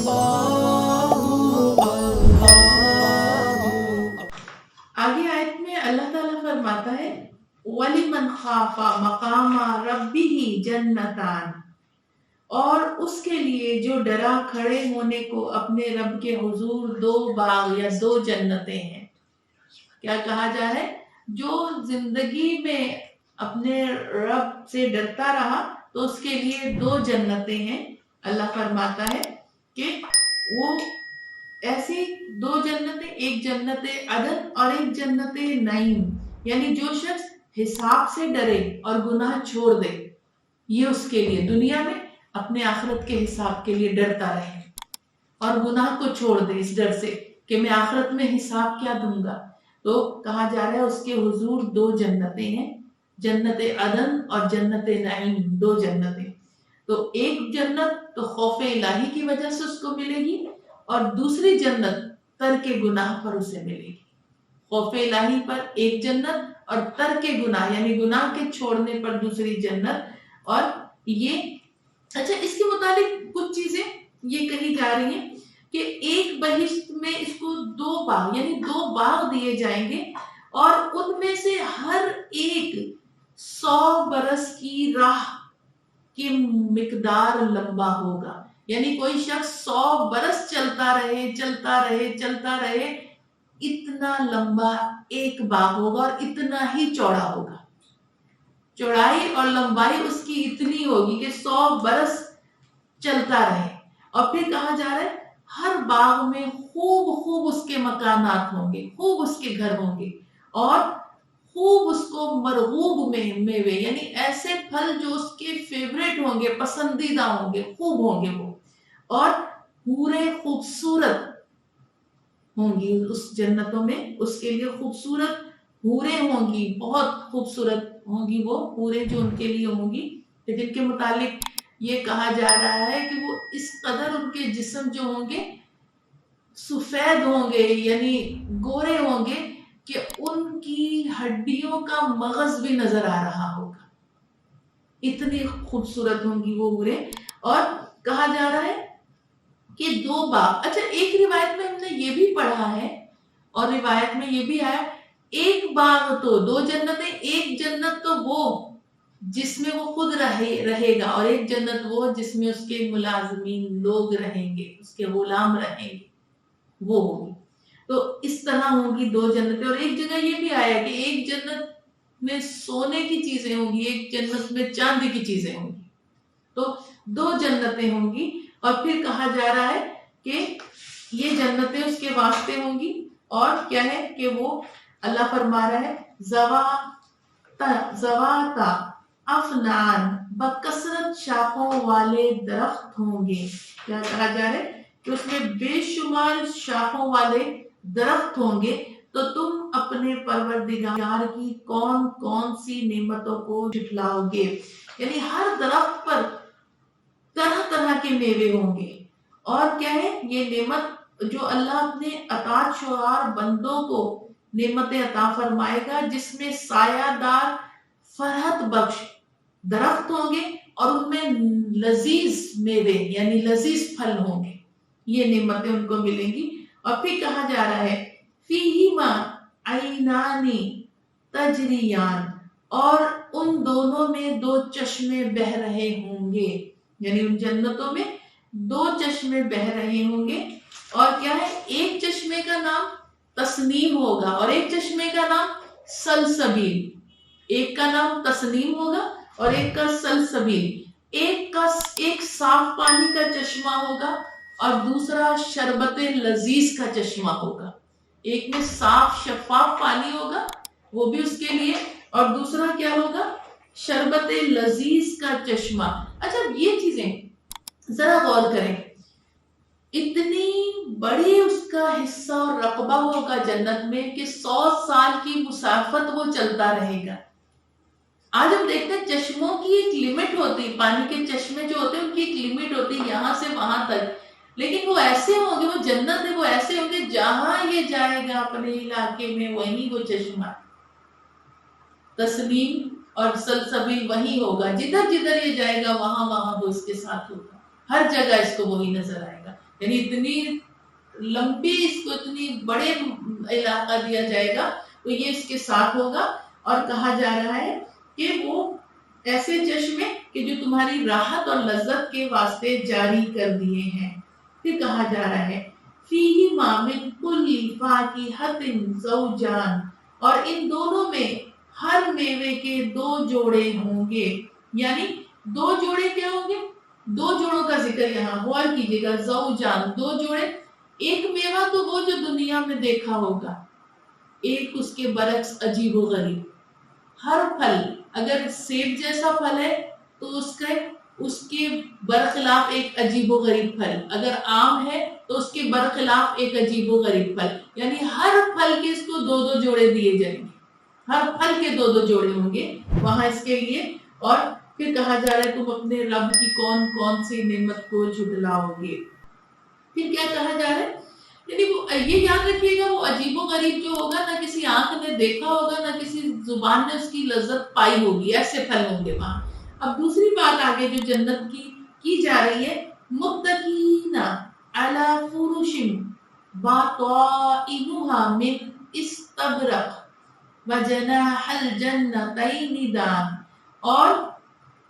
आगे आयत में अल्लाह ताला फरमाता है वलिमन खाफा मकामा रब्बिही जन्नतान, और उसके लिए जो डरा खड़े होने को अपने रब के हुजूर दो बाग या दो जन्नतें हैं। क्या कहा जा रहा है? जो जिंदगी में अपने रब से डरता रहा तो उसके लिए दो जन्नतें हैं। अल्लाह फरमाता है कि वो ऐसी दो जन्नतें, एक जन्नत अदन और एक जन्नत नईम, यानी जो शख्स हिसाब से डरे और गुनाह छोड़ दे, ये उसके लिए दुनिया में अपने आखिरत के हिसाब के लिए डरता रहे और गुनाह को छोड़ दे इस डर से कि मैं आखिरत में हिसाब क्या दूंगा। तो कहा जा रहा है उसके हुजूर दो जन्नतें हैं, जन्नत अदन और जन्नत नईम, दो जन्नतें। तो एक जन्नत तो खौफ इलाही की वजह से उसको मिलेगी और दूसरी जन्नत तर्क गुनाह पर उसे मिलेगी। खौफ इलाही पर एक जन्नत और तर्क गुनाह यानी गुनाह के छोड़ने पर दूसरी जन्नत। और ये अच्छा, इसके मुताबिक कुछ चीजें ये कही जा रही हैं कि एक बहिश्त में इसको दो बाग यानी दो बाग दिए जाएंगे और उनमें से हर एक 100 बरस की राह की मिकदार लंबा होगा। यानी कोई शख्स 100 बरस चलता रहे, इतना लंबा एक बाग होगा और इतना ही चौड़ा होगा। चौड़ाई और लंबाई उसकी इतनी होगी कि 100 बरस चलता रहे। और फिर कहा जा रहा है हर बाग में खूब उसके मकानात होंगे, खूब उसके घर होंगे और खूब उसको मरगूब में मेवे यानी ऐसे फल जो उसके फेवरेट होंगे, पसंदीदा होंगे, खूब होंगे वो। और पूरे खूबसूरत होंगी उस जन्नतों में, उसके लिए खूबसूरत हूरें होंगी, बहुत खूबसूरत होंगी वो हूरें जो उनके लिए होंगी। लेकिन के मुतालिक ये कहा जा रहा है कि वो इस कदर उनके जिस्म जो होंगे सफेद होंगे यानी गोरे होंगे कि उनकी हड्डियों का मगज भी नजर आ रहा होगा, इतनी खूबसूरत होंगी वो हूरें। और कहा जा रहा है कि दो बाग, अच्छा एक रिवायत में हमने ये भी पढ़ा है और रिवायत में ये भी आया एक बाग तो दो जन्नतें, एक जन्नत तो वो जिसमें वो खुद रहेगा और एक जन्नत वो जिसमें उसके मुलाजमीन लोग रहेंगे, उसके गुलाम रहेंगे, वो होगी। तो इस तरह होंगी दो जन्नतें। और एक जगह ये भी आया कि एक जन्नत में सोने की चीजें होंगी, एक जन्नत में चांदी की चीजें होंगी। तो दो जन्नतें होंगी। और फिर कहा जा रहा है कि ये जन्नतें उसके वास्ते होंगी और क्या है कि वो अल्लाह फरमा रहा है जवाता अफनान, बकसरत शाखों वाले दरख्त होंगे। क्या कहा जा रहा है कि उसमें बेशुमार शाखों वाले दरख्त होंगे। तो तुम अपने परवरदिगार की कौन कौन सी नेमतों को झुठलाओगे। यानी हर दरख्त पर तरह तरह के मेवे होंगे। और क्या है ये नेमत जो अल्लाह अपने अतात शुआर बंदों को नेमतें अता फरमाएगा, जिसमें सायादार फरहत बख्श दरख्त होंगे और उनमें लजीज मेवे यानी लजीज फल होंगे। ये नेमतें उनको मिलेंगी। और फिर कहा जा रहा है फीहिमा ऐनानी तजरियान, और उन दोनों में दो चश्मे बह रहे होंगे। यानी उन जन्नतों में दो चश्मे बह रहे होंगे। और क्या है एक चश्मे का नाम तस्नीम होगा और एक चश्मे का नाम सलसबील। एक का नाम तस्नीम होगा और एक का सलसबील। एक साफ पानी का चश्मा होगा और दूसरा शरबत लजीज का चश्मा होगा। एक में साफ शफाफ पानी होगा वो भी उसके लिए, और दूसरा क्या होगा शरबत लजीज का चश्मा। अच्छा ये चीजें जरा गौर करें, इतनी बड़ी उसका हिस्सा और रकबा होगा जन्नत में कि 100 साल की मुसाफत वो चलता रहेगा। आज हम देखते हैं चश्मों की एक लिमिट होती, पानी के चश्मे जो होते हैं उनकी एक लिमिट होती है यहां से वहां तक, लेकिन वो ऐसे होंगे, वो जन्नत है वो ऐसे होंगे जहां ये जाएगा अपने इलाके में वहीं वो चश्मा तस्लीम और सलसबील वही होगा, जिधर जिधर ये जाएगा वहां वहां वो इसके साथ होगा, हर जगह इसको वही नजर आएगा। यानी इतनी लंबी, इसको इतनी बड़े इलाका दिया जाएगा, तो ये इसके साथ होगा। और कहा जा रहा है कि वो ऐसे चश्मे कि जो तुम्हारी राहत और लज्जत के वास्ते जारी कर दिए हैं। फिर कहा जा रहा है फीहिमा मिन कुल्ली फाकिहतिन ज़ौजान, और इन दोनों में हर मेवे के दो जोड़े होंगे। यानी दो जोड़े क्या होंगे? दो जोड़ों का जिक्र यहाँ गौर कीजिएगा, ज़ौजान दो जोड़े। एक मेवा तो वो जो दुनिया में देखा होगा, एक उसके बरक्स अजीब व गरीब। हर फल, अगर सेब जैसा फल है तो उसके बरखिलाफ एक अजीबो गरीब फल, अगर आम है तो उसके बरखिलाफ एक अजीबो गरीब फल। यानी हर फल के इसको दो दो जोड़े दिए जाएंगे, हर फल के दो दो जोड़े होंगे वहां इसके लिए। और फिर कहा जा रहा है तुम अपने रब की कौन कौन सी नेमत को झुटलाओगे। फिर क्या कहा जा रहा है, यानी वो ये याद रखिएगा, वो अजीबो गरीब जो होगा, ना किसी आंख ने देखा होगा, ना किसी जुबान ने उसकी लज्जत पाई होगी, ऐसे फल होंगे वहां। अब दूसरी बात आगे जो जन्नत की जा रही है, मुत्तकीना अला फुरुशिन बाताइनुहा मिन इस्तबरक वजनाहल जन्नतैनि दान, और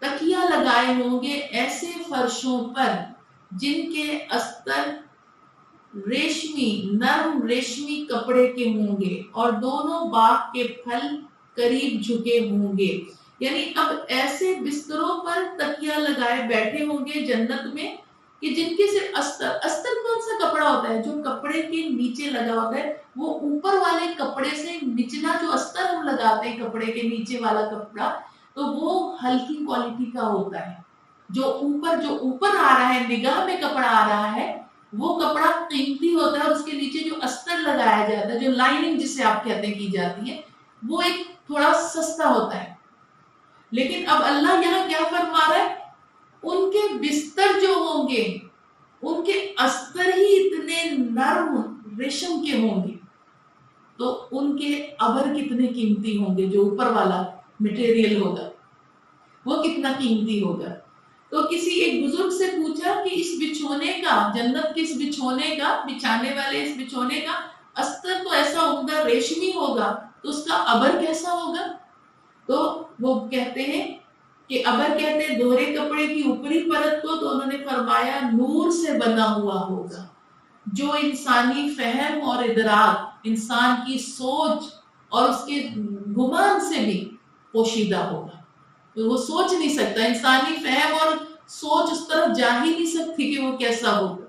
तकिया लगाए होंगे ऐसे फर्शों पर जिनके अस्तर रेशमी, नरम रेशमी कपड़े के होंगे, और दोनों बाग के फल करीब झुके होंगे। यानी अब ऐसे बिस्तरों पर तकिया लगाए बैठे होंगे जन्नत में कि जिनके से अस्तर कौन सा कपड़ा होता है? जो कपड़े के नीचे लगा होता है, वो ऊपर वाले कपड़े से निचला जो अस्तर हम लगाते हैं, कपड़े के नीचे वाला कपड़ा, तो वो हल्की क्वालिटी का होता है। जो ऊपर आ रहा है, निगाह में कपड़ा आ रहा है, वो कपड़ा कीमती होता है, और उसके नीचे जो अस्तर लगाया जाता है, जो लाइनिंग जिसे आप कहते हैं की जाती है, वो एक थोड़ा सस्ता होता है। लेकिन अब अल्लाह यहाँ क्या फरमा रहा है, उनके बिस्तर जो होंगे, उनके अस्तर ही इतने नरम रेशम के होंगे, तो उनके अबर कितने कीमती होंगे। जो ऊपर वाला मटेरियल होगा वो कितना कीमती होगा। तो किसी एक बुजुर्ग से पूछा कि इस बिछोने का, जन्नत के इस बिछोने का, बिछाने वाले इस बिछोने का अस्तर तो ऐसा उम्दा रेशमी होगा, तो उसका अबर कैसा होगा? तो वो कहते हैं कि अबर कहते हैं दोहरे कपड़े की ऊपरी परत को, तो उन्होंने फरमाया नूर से बना हुआ होगा, जो इंसानी फहम और इदराक, इंसान की सोच और उसके गुमान से भी पोशीदा होगा। तो वो सोच नहीं सकता, इंसानी फहम और सोच उस तरफ जा ही नहीं सकती कि वो कैसा होगा।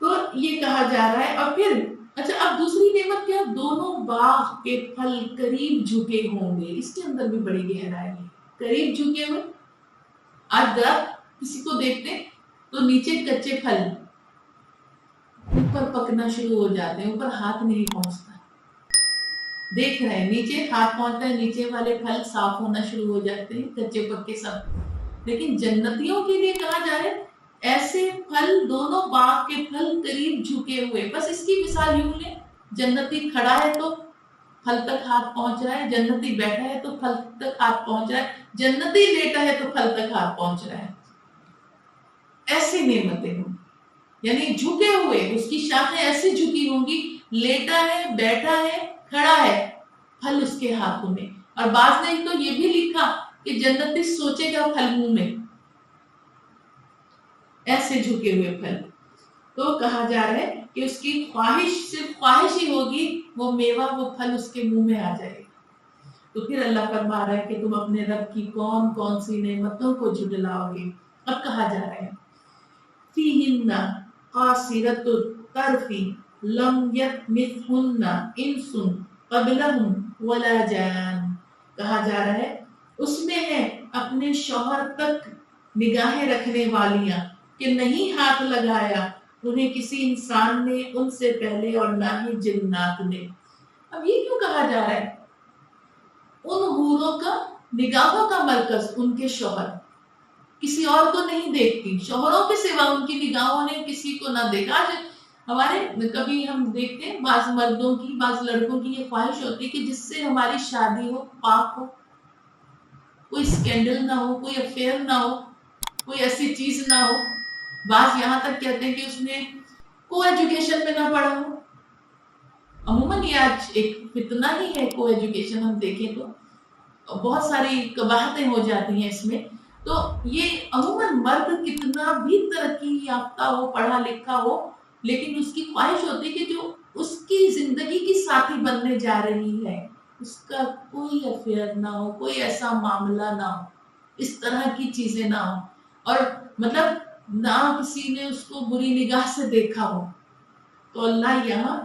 तो ये कहा जा रहा है। और फिर अच्छा, अब दूसरी नेमत क्या? दोनों बाग के फल करीब झुके होंगे। इसके अंदर भी बड़ी गहराई है। करीब झुके हुए, आज किसी को देखते तो नीचे कच्चे फल ऊपर पकना शुरू हो जाते हैं, ऊपर हाथ नहीं पहुंचता, देख रहे हैं नीचे हाथ पहुंचता है, नीचे वाले फल साफ होना शुरू हो जाते हैं, कच्चे पक्के सब। लेकिन जन्नतियों के लिए कहा जा रहा है ऐसे फल, दोनों बाग के फल करीब झुके हुए। बस इसकी मिसाल यूं ले, जन्नती खड़ा है तो फल तक हाथ पहुंच रहा है, जन्नती बैठा है तो फल तक हाथ पहुंच रहा है, जन्नती लेटा है तो फल तक हाथ पहुंच रहा है। ऐसी नेमतें हों, यानी झुके हुए, उसकी शाखें ऐसी झुकी होंगी, लेटा है, बैठा है, खड़ा है, फल उसके हाथों में। और बाज ने तो ये भी लिखा कि जन्नती सोचेगा फल मुंह में, ऐसे झुके हुए फल। तो कहा जा रहा है कि उसकी ख्वाहिश सिर्फ ख्वाहिश ही होगी, वो मेवा, वो फल उसके मुंह में आ जाएगा। तो फिर अल्लाह फरमा रहा है कि तुम अपने रब की कौन कौन सी नेमतों को झुटलाओगे। अब कहा जा रहा है फीहिन्ना कासिरतुत तरफी लम यतमिथुन्ना इंसुन क़ब्लहुम वला जान। कहा जा रहा है उसमें है अपने शौहर तक निगाहें रखने वालियां, कि नहीं हाथ लगाया उन्हें किसी इंसान ने उनसे पहले, और ना ही जिन्नात ने। अब ये क्यों कहा जा रहा है? उन हूरों का निगाहों का मरकज उनके शौहर, किसी और को नहीं देखती, शौहरों के सिवा उनकी निगाहों ने किसी को ना देखा। आज हमारे कभी हम देखते हैं बाज मर्दों की, बाज लड़कों की ये ख्वाहिश होती है कि जिससे हमारी शादी हो, पाक हो, कोई स्कैंडल ना हो, कोई अफेयर ना हो, कोई ऐसी चीज ना हो। بعض यहाँ तक कहते हैं कि उसने को एजुकेशन में ना पढ़ा हो। अमूमन ये आज एक फितना ही है को एजुकेशन, हम देखें तो बहुत सारी कबाहतें हो जाती हैं इसमें। तो ये अमूमन मर्द कितना भी तरक्की याफ्ता हो, पढ़ा लिखा हो, लेकिन उसकी ख्वाहिश होती है कि जो उसकी जिंदगी की साथी बनने जा रही है उसका कोई अफेयर ना हो, कोई ऐसा मामला ना हो, इस तरह की चीजें ना हो, और मतलब ना किसी ने उसको बुरी निगाह से देखा हो। तो अल्लाह यहाँ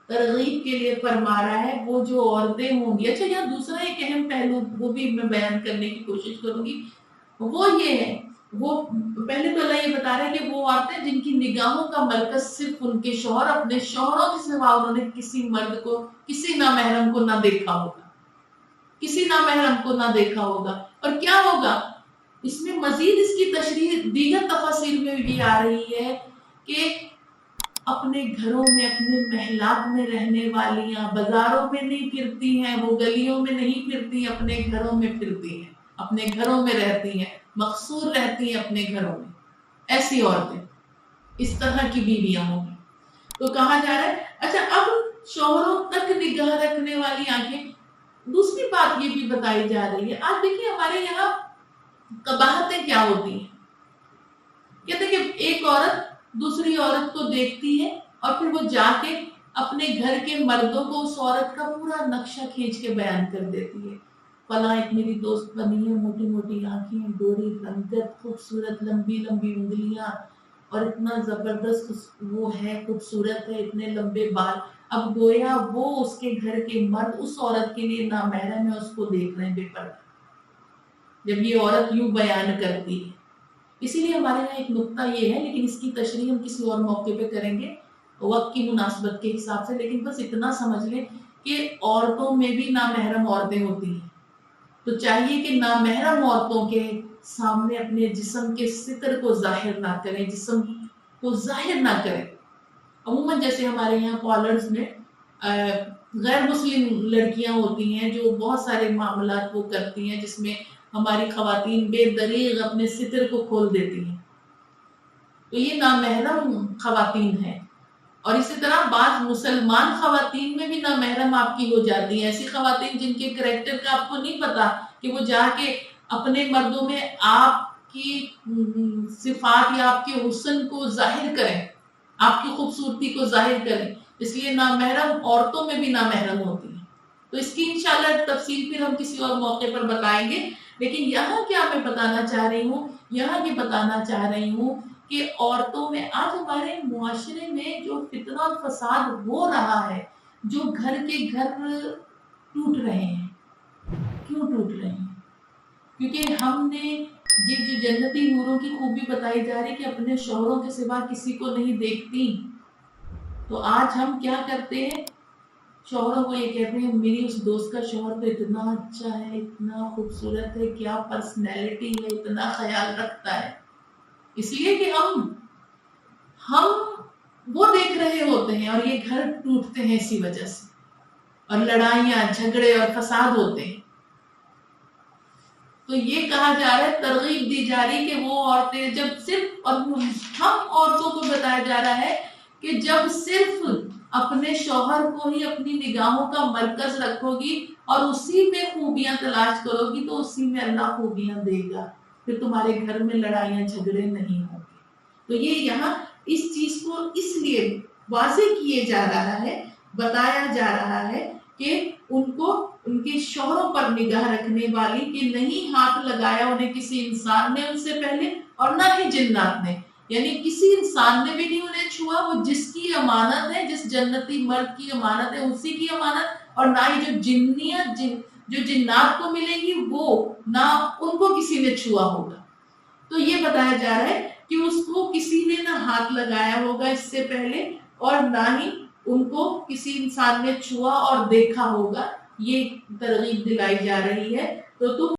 तरगीब के लिए फरमा रहा है वो जो औरतें होंगी। अच्छा, यहाँ दूसरा एक अहम पहलू वो भी मैं बयान करने की कोशिश करूंगी, वो ये है, वो पहले तो अल्लाह ये बता रहा है कि वो औरतें जिनकी निगाहों का मरकज सिर्फ उनके शौहर, अपने शौहरों के सिवा उन्होंने किसी मर्द को, किसी नामहरम को ना देखा होगा, किसी नामहरम को ना देखा होगा। और क्या होगा इसमें मजीद इसकी तशरीह दीगर तफसीर में भी आ रही है कि अपने घरों में, अपने महलात में रहने वालियां बाजारों में नहीं फिरती हैं, वो गलियों में नहीं फिरती, अपने घरों में फिरती हैं, अपने घरों में रहती हैं, मकसूर रहती हैं अपने घरों में। ऐसी औरतें, इस तरह की बीवियां होंगी। तो कहा जा रहा है, अच्छा अब शौहरों तक निगाह रखने वाली आंखें, दूसरी बात ये भी बताई जा रही है। आज देखिए हमारे यहाँ कबाहतें क्या होती हैं, कहते कि एक औरत दूसरी औरत को देखती है और फिर वो जाके अपने घर के मर्दों को उस औरत का पूरा नक्शा खींच के बयान कर देती है। फला एक मेरी दोस्त बनी है, मोटी मोटी आंखें, गोरी रंगत, खूबसूरत लंबी लंबी उंगलियां, और इतना जबरदस्त वो है, खूबसूरत है, इतने लंबे बाल। अब गोया वो उसके घर के मर्द उस औरत के लिए नामहरम है, उसको देख रहे हैं बेपर्दा, जब ये औरत यूं बयान करती है। इसीलिए हमारे यहाँ एक नुक्ता ये है, लेकिन इसकी तशरीह हम किसी और मौके पे करेंगे वक्त की मुनासबत के हिसाब से, लेकिन बस इतना समझ लें कि औरतों में भी नामहरम औरतें होती हैं। तो चाहिए कि नामहरम औरतों के सामने अपने जिस्म के सितर को जाहिर ना करें, जिस्म को जाहिर ना करें। अमूमन जैसे हमारे यहाँ कॉलर्स में गैर मुस्लिम लड़कियां होती हैं जो बहुत सारे मामलात वो करती हैं, जिसमें हमारी खवातीन बेदरीग अपने सितर को खोल देती हैं, तो ये नामहरम खवातीन है। और इसी तरह बात मुसलमान खवातीन में भी नामहरम आपकी हो जाती है, ऐसी खवातीन जिनके करैक्टर का आपको नहीं पता कि वो जाके अपने मर्दों में आपकी सिफात या आपके हुस्न को जाहिर करें, आपकी खूबसूरती को जाहिर करें, इसलिए नामहरम औरतों में भी नामहरम होती है। तो इसकी इंशाल्लाह तफसील फिर हम किसी और मौके पर बताएंगे। लेकिन यहाँ क्या मैं बताना चाह रही हूँ, यहाँ ये बताना चाह रही हूँ कि औरतों में आज हमारे मुआशरे में जो फितना और फसाद हो रहा है, जो घर के घर टूट रहे हैं, क्यों टूट रहे हैं? क्योंकि हमने ये जो जन्नती हूरों की खूबी बताई जा रही है कि अपने शौहरों के सिवा किसी को नहीं देखती, तो आज हम क्या करते हैं, शौहरों को ये कहते हैं मेरी उस दोस्त का शौहर तो इतना अच्छा है, इतना खूबसूरत है, क्या पर्सनैलिटी है, इतना ख्याल रखता है, इसलिए कि हम वो देख रहे होते हैं और ये घर टूटते हैं इसी वजह से, और लड़ाइयां झगड़े और फसाद होते हैं। तो ये कहा जा रहा है, तरगीब दी जा रही कि वो औरतें जब सिर्फ, और हम औरतों को बताया जा रहा है कि जब सिर्फ अपने शौहर को ही अपनी निगाहों का मरकज रखोगी और उसी में खूबियां तलाश करोगी तो उसी में अल्लाह खूबियां देगा, फिर तुम्हारे घर में लड़ाइयां झगड़े नहीं होंगे। तो ये यहाँ इस चीज को इसलिए वाज़ेह किए जा रहा है, बताया जा रहा है कि उनको उनके शौहरों पर निगाह रखने वाली, कि नहीं हाथ लगाया उन्हें किसी इंसान ने उनसे पहले, और ना ही जिन्नात ने, यानी किसी इंसान ने भी नहीं उन्हें छुआ, वो जिसकी अमानत है, जिस जन्नती मर्द की अमानत है उसी की अमानत, और ना ही जो जिन्नात को मिलेंगी वो ना उनको किसी ने छुआ होगा। तो ये बताया जा रहा है कि उसको किसी ने ना हाथ लगाया होगा इससे पहले, और ना ही उनको किसी इंसान ने छुआ और देखा होगा, ये तरगीब दिलाई जा रही है। तो तुम